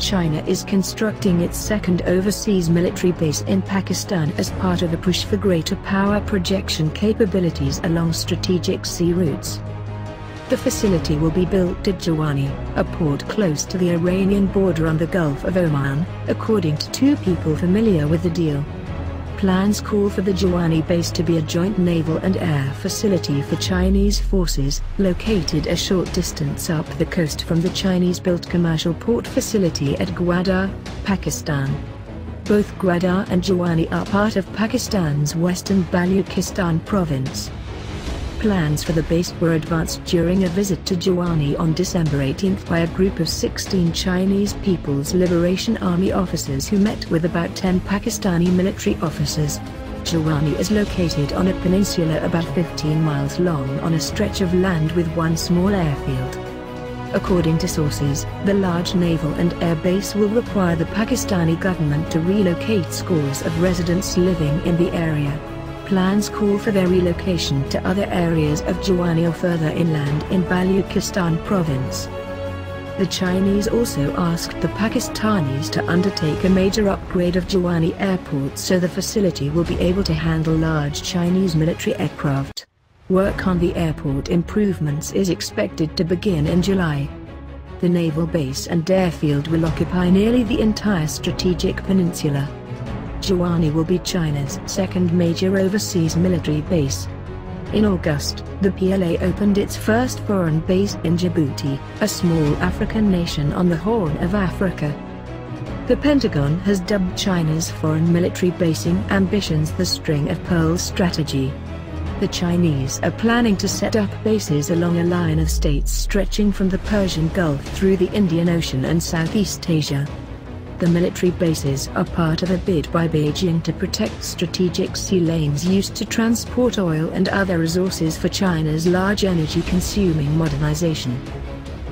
China is constructing its second overseas military base in Pakistan as part of a push for greater power projection capabilities along strategic sea routes. The facility will be built at Jiwani, a port close to the Iranian border on the Gulf of Oman, according to two people familiar with the deal. Plans call for the Jiwani base to be a joint naval and air facility for Chinese forces, located a short distance up the coast from the Chinese-built commercial port facility at Gwadar, Pakistan. Both Gwadar and Jiwani are part of Pakistan's western Baluchistan province. Plans for the base were advanced during a visit to Jiwani on December 18 by a group of 16 Chinese People's Liberation Army officers who met with about 10 Pakistani military officers. Jiwani is located on a peninsula about 15 miles long on a stretch of land with one small airfield. According to sources, the large naval and air base will require the Pakistani government to relocate scores of residents living in the area. Plans call for their relocation to other areas of Jiwani or further inland in Baluchistan province. The Chinese also asked the Pakistanis to undertake a major upgrade of Jiwani airport so the facility will be able to handle large Chinese military aircraft. Work on the airport improvements is expected to begin in July. The naval base and airfield will occupy nearly the entire strategic peninsula. Jiwani will be China's second major overseas military base. In August, the PLA opened its first foreign base in Djibouti, a small African nation on the Horn of Africa. The Pentagon has dubbed China's foreign military basing ambitions the string of pearls strategy. The Chinese are planning to set up bases along a line of states stretching from the Persian Gulf through the Indian Ocean and Southeast Asia. The military bases are part of a bid by Beijing to protect strategic sea lanes used to transport oil and other resources for China's large energy-consuming modernization.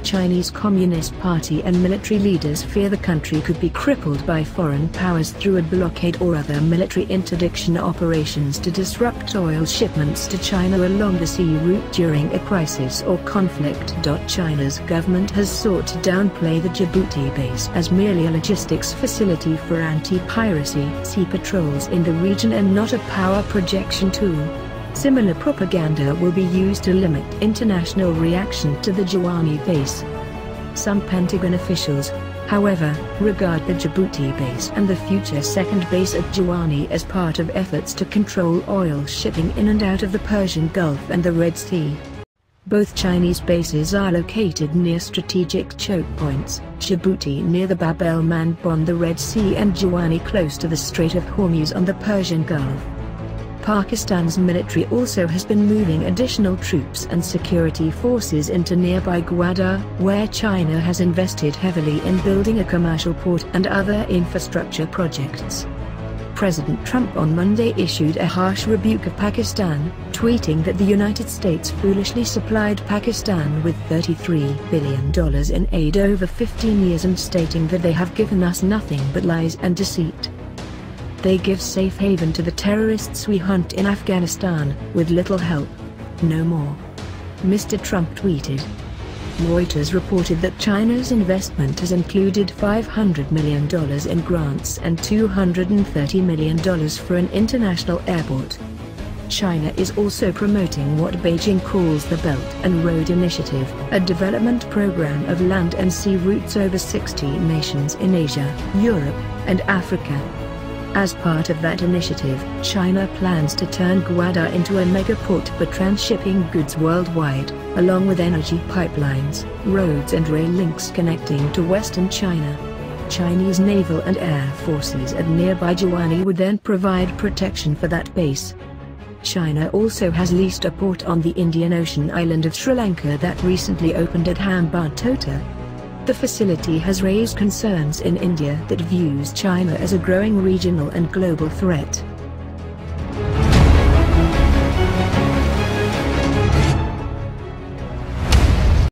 Chinese Communist Party and military leaders fear the country could be crippled by foreign powers through a blockade or other military interdiction operations to disrupt oil shipments to China along the sea route during a crisis or conflict. China's government has sought to downplay the Djibouti base as merely a logistics facility for anti-piracy sea patrols in the region and not a power projection tool. Similar propaganda will be used to limit international reaction to the Jiwani base. Some Pentagon officials, however, regard the Djibouti base and the future second base at Jiwani as part of efforts to control oil shipping in and out of the Persian Gulf and the Red Sea. Both Chinese bases are located near strategic choke points, Djibouti near the Bab el-Mandeb on the Red Sea and Jiwani close to the Strait of Hormuz on the Persian Gulf. Pakistan's military also has been moving additional troops and security forces into nearby Gwadar, where China has invested heavily in building a commercial port and other infrastructure projects. President Trump on Monday issued a harsh rebuke of Pakistan, tweeting that the United States foolishly supplied Pakistan with $33 billion in aid over 15 years and stating that they have given us nothing but lies and deceit. They give safe haven to the terrorists we hunt in Afghanistan, with little help. No more. Mr. Trump tweeted. Reuters reported that China's investment has included $500 million in grants and $230 million for an international airport. China is also promoting what Beijing calls the Belt and Road Initiative, a development program of land and sea routes over 60 nations in Asia, Europe, and Africa. As part of that initiative, China plans to turn Gwadar into a megaport for transshipping goods worldwide, along with energy pipelines, roads and rail links connecting to western China. Chinese naval and air forces at nearby Jiwani would then provide protection for that base. China also has leased a port on the Indian Ocean island of Sri Lanka that recently opened at Hambantota. The facility has raised concerns in India that views China as a growing regional and global threat.